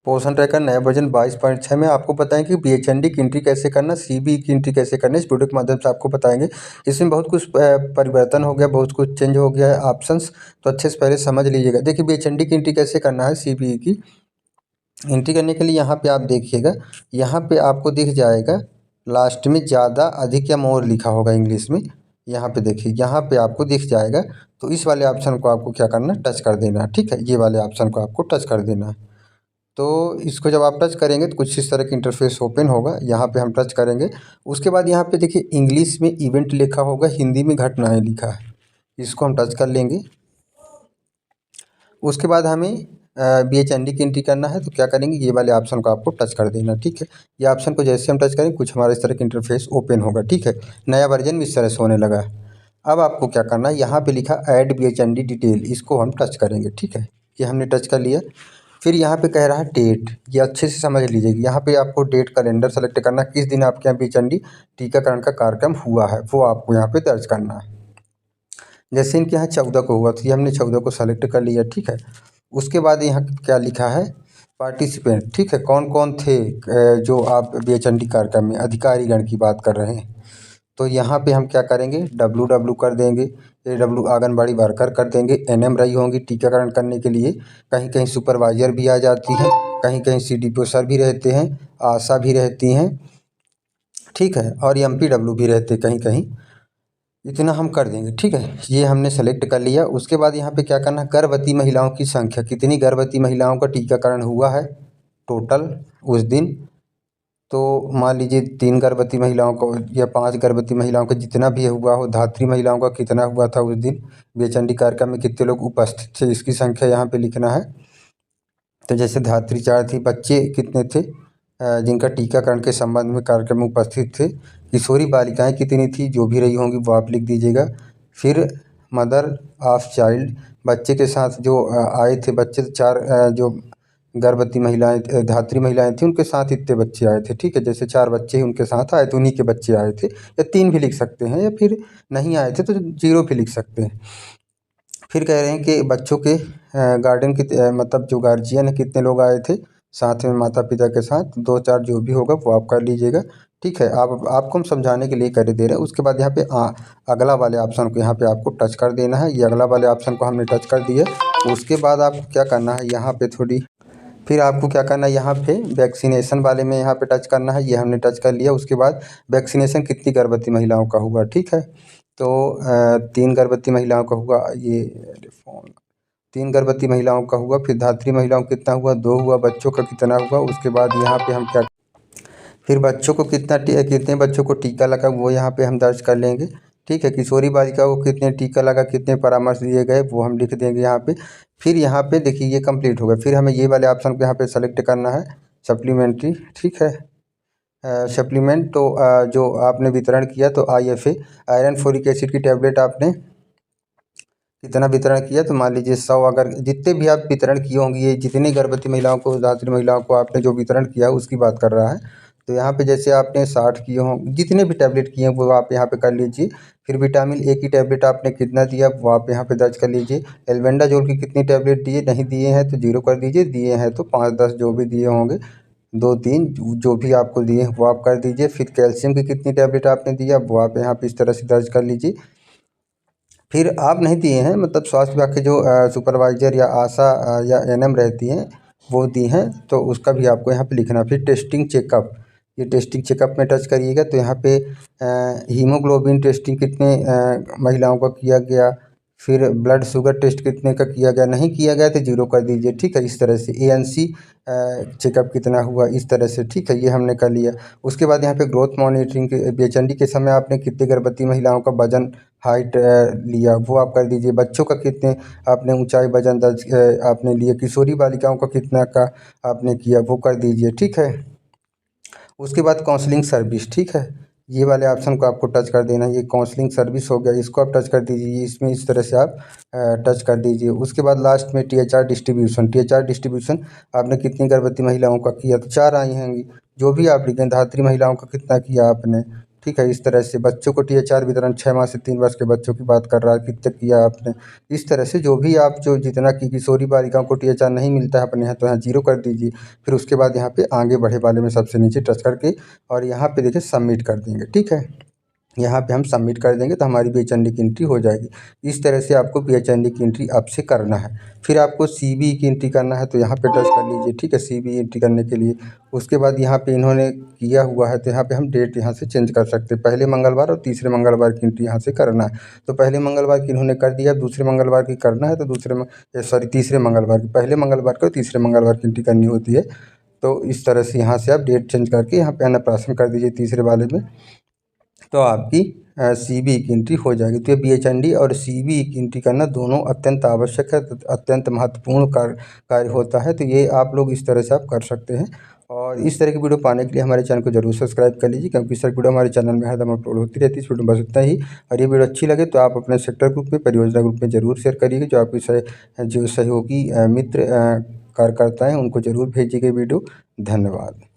पोषण ट्रैकर नया वर्जन 22.6 में आपको बताएं कि बीएचएनडी की एंट्री कैसे करना, सीबी की एंट्री कैसे करना, इस वीडियो के माध्यम से आपको बताएंगे। इसमें बहुत कुछ परिवर्तन हो गया, बहुत कुछ चेंज हो गया है ऑप्शंस, तो अच्छे से पहले समझ लीजिएगा। देखिए बीएचएनडी की एंट्री कैसे करना है। सीबी की एंट्री करने के लिए यहाँ पे आप देखिएगा, यहाँ पे आपको दिख जाएगा लास्ट में ज़्यादा, अधिक या मोर लिखा होगा इंग्लिश में। यहाँ पे देखिए, यहाँ पे आपको दिख जाएगा, तो इस वाले ऑप्शन को आपको क्या करना है, टच कर देना है। ठीक है, ये वाले ऑप्शन को आपको टच कर देना है। तो इसको जब आप टच करेंगे तो कुछ इस तरह की इंटरफेस ओपन होगा। यहाँ पे हम टच करेंगे, उसके बाद यहाँ पे देखिए इंग्लिश में इवेंट लिखा होगा, हिंदी में घटनाएँ लिखा है, इसको हम टच कर लेंगे। उसके बाद हमें बीएचएनडी की एंट्री करना है, तो क्या करेंगे, ये वाले ऑप्शन को आपको टच कर देना। ठीक है, ये ऑप्शन को जैसे हम टच करेंगे कुछ हमारा इस तरह का इंटरफेस ओपन होगा। ठीक है, नया वर्जन इस तरह से होने लगा है। अब आपको क्या करना है, यहाँ पे लिखा ऐड बीएचएनडी डिटेल, इसको हम टच करेंगे। ठीक है, ये हमने टच कर लिया। फिर यहाँ पे कह रहा है डेट, ये अच्छे से समझ लीजिएगा। यहाँ पे आपको डेट कैलेंडर सेलेक्ट करना, किस दिन आपके यहाँ बीएचएनडी टीकाकरण का कार्यक्रम हुआ है वो आपको यहाँ पे दर्ज करना है। जैसे इनके यहाँ 14 को हुआ, तो ये हमने 14 को सेलेक्ट कर लिया। ठीक है, उसके बाद यहाँ क्या लिखा है, पार्टिसिपेंट। ठीक है, कौन कौन थे जो आप बीएचएनडी कार्यक्रम में, अधिकारीगण की बात कर रहे हैं। तो यहाँ पे हम क्या करेंगे, WW कर देंगे, AW आंगनबाड़ी वर्कर कर देंगे, NM रही होंगी टीकाकरण करने के लिए, कहीं कहीं सुपरवाइजर भी आ जाती है, कहीं कहीं CDPO सर भी रहते हैं, आशा भी रहती हैं। ठीक है, और MPW भी रहते कहीं कहीं, इतना हम कर देंगे। ठीक है, ये हमने सेलेक्ट कर लिया। उसके बाद यहाँ पे क्या करना है, गर्भवती महिलाओं की संख्या, कितनी गर्भवती महिलाओं का टीकाकरण हुआ है टोटल उस दिन। तो मान लीजिए 3 गर्भवती महिलाओं को या 5 गर्भवती महिलाओं का, जितना भी हुआ हो, धात्री महिलाओं का कितना हुआ था उस दिन, बीएचएनडी कार्यक्रम में कितने लोग उपस्थित थे, इसकी संख्या यहाँ पे लिखना है। तो जैसे धात्री 4 थी, बच्चे कितने थे जिनका टीकाकरण के संबंध में कार्यक्रम में उपस्थित थे, किशोरी बालिकाएं कितनी थी, जो भी रही होंगी वो आप लिख दीजिएगा। फिर मदर ऑफ चाइल्ड, बच्चे के साथ जो आए थे, बच्चे 4 जो गर्भवती महिलाएं, धात्री महिलाएं थी, उनके साथ इतने बच्चे आए थे। ठीक है, जैसे 4 बच्चे उनके साथ आए थे, उन्हीं के बच्चे आए थे, या 3 भी लिख सकते हैं, या फिर नहीं आए थे तो 0 भी लिख सकते हैं। फिर कह रहे हैं कि बच्चों के गार्डियन के मतलब जो गार्जियन है कितने लोग आए थे साथ में, माता पिता के साथ 2-4 जो भी होगा वो आप कर लीजिएगा। ठीक है, आपको हम समझाने के लिए कर दे रहे हैं। उसके बाद यहाँ पे अगला वाले ऑप्शन को यहाँ पे आपको टच कर देना है। ये अगला वाले ऑप्शन को हमने टच कर दिया। उसके बाद आपको क्या करना है, यहाँ पे फिर आपको क्या करना है, यहाँ पे वैक्सीनेशन वाले में यहाँ पे टच करना है। ये हमने टच कर लिया। उसके बाद वैक्सीनेशन कितनी गर्भवती महिलाओं का हुआ। ठीक है, तो 3 गर्भवती महिलाओं का हुआ, ये 3 गर्भवती महिलाओं का हुआ। फिर धात्री महिलाओं का कितना हुआ, 2 हुआ। बच्चों का कितना हुआ। उसके बाद यहाँ पे हम क्या, फिर बच्चों को कितने बच्चों को टीका लगा वो यहाँ पे हम दर्ज कर लेंगे। ठीक है, किशोरी बालिका को कितने टीका लगा, कितने परामर्श दिए गए वो हम लिख देंगे यहाँ पे। फिर यहाँ पे देखिए ये कंप्लीट हो गया। फिर हमें ये वाले ऑप्शन को यहाँ पे सेलेक्ट करना है, सप्लीमेंट्री। ठीक है, सप्लीमेंट, तो जो आपने वितरण किया, तो IFA आयरन फोलिक एसिड की टैबलेट आपने कितना वितरण किया, तो मान लीजिए 100, अगर जितने भी आप वितरण किए होंगे, ये जितनी गर्भवती महिलाओं को, धात्री महिलाओं को आपने जो वितरण किया उसकी बात कर रहा है। तो यहाँ पे जैसे आपने 60 किए हों, जितने भी टैबलेट किए हैं वो आप यहाँ पे कर लीजिए। फिर विटामिन A की टैबलेट आपने कितना दिया वो आप यहाँ पे दर्ज कर लीजिए। एल्बेंडाजोल की कितनी टैबलेट दिए, नहीं दिए हैं तो 0 कर दीजिए, दिए हैं तो 5-10 जो भी दिए होंगे, 2-3 जो भी आपको दिए हैं वो आप कर दीजिए। फिर कैल्शियम की कितनी टैबलेट आपने दिया वो आप यहाँ पे इस तरह से दर्ज कर लीजिए। फिर आप नहीं दिए हैं, मतलब स्वास्थ्य विभाग के जो सुपरवाइजर या आशा या NM रहती हैं वो दी हैं, तो उसका भी आपको यहाँ पे लिखना। फिर टेस्टिंग चेकअप, ये टेस्टिंग चेकअप में टच करिएगा, तो यहाँ पे हीमोग्लोबिन टेस्टिंग कितने महिलाओं का किया गया, फिर ब्लड शुगर टेस्ट कितने का किया गया, नहीं किया गया तो 0 कर दीजिए। ठीक है, इस तरह से ANC चेकअप कितना हुआ, इस तरह से। ठीक है, ये हमने कर लिया। उसके बाद यहाँ पे ग्रोथ मॉनिटरिंग के बीएचएनडी के समय आपने कितने गर्भवती महिलाओं का वजन, हाइट लिया वो आप कर दीजिए। बच्चों का कितने आपने ऊंचाई, वजन दर्ज आपने लिए। किशोरी बालिकाओं का कितना का आपने किया वो कर दीजिए। ठीक है, उसके बाद काउंसलिंग सर्विस। ठीक है, ये वाले ऑप्शन को आपको टच कर देना। ये काउंसलिंग सर्विस हो गया, इसको आप टच कर दीजिए। इसमें इस तरह से आप टच कर दीजिए। उसके बाद लास्ट में THR डिस्ट्रीब्यूशन, THR डिस्ट्रीब्यूशन आपने कितनी गर्भवती महिलाओं का किया, तो 4 आई होंगी, जो भी आप लिखें। धात्री महिलाओं का कितना किया आपने, ठीक है। इस तरह से बच्चों को THR वितरण 6 माह से 3 वर्ष के बच्चों की बात कर रहा है, कितना किया आपने। इस तरह से जो भी आप जो जितना कि किशोरी बालिकाओं को THR नहीं मिलता है अपने यहाँ, तो यहाँ 0 कर दीजिए। फिर उसके बाद यहाँ पे आगे बढ़े वाले में सबसे नीचे टच करके और यहाँ पे देखिए सबमिट कर देंगे, ठीक है। यहाँ पे हम सबमिट कर देंगे तो हमारी BHND की एंट्री हो जाएगी। इस तरह से आपको BHND की एंट्री आपसे करना है। फिर आपको CBE की एंट्री करना है तो यहाँ पे टच कर लीजिए, ठीक है। CBE एंट्री करने के लिए उसके बाद यहाँ पे इन्होंने किया हुआ है तो यहाँ पे हम डेट यहाँ से चेंज कर सकते हैं। पहले मंगलवार और तीसरे मंगलवार की एंट्री यहाँ से करना है। तो पहले मंगलवार की इन्होंने कर दिया, दूसरे मंगलवार की करना है तो तीसरे मंगलवार की, पहले मंगलवार को तीसरे मंगलवार की एंट्री करनी होती है। तो इस तरह से यहाँ से आप डेट चेंज करके यहाँ पे अन्नप्राशन कर दीजिए तीसरे वाले में, तो आपकी CBE की एंट्री हो जाएगी। तो ये BHND और CBE की एंट्री करना दोनों अत्यंत आवश्यक है, अत्यंत महत्वपूर्ण कार्य होता है। तो ये आप लोग इस तरह से आप कर सकते हैं। और इस तरह की वीडियो पाने के लिए हमारे चैनल को जरूर सब्सक्राइब कर लीजिए, क्योंकि इस तरह की वीडियो हमारे चैनल में हरदम अपलोड होती रहती है। इस वीडियो में बस इतना ही। और ये वीडियो अच्छी लगे तो आप अपने सेक्टर ग्रुप में, परियोजना ग्रुप में जरूर शेयर करिएगा। जो आपके जो सहयोगी मित्र कार्यकर्ता हैं उनको जरूर भेजिएगा वीडियो। धन्यवाद।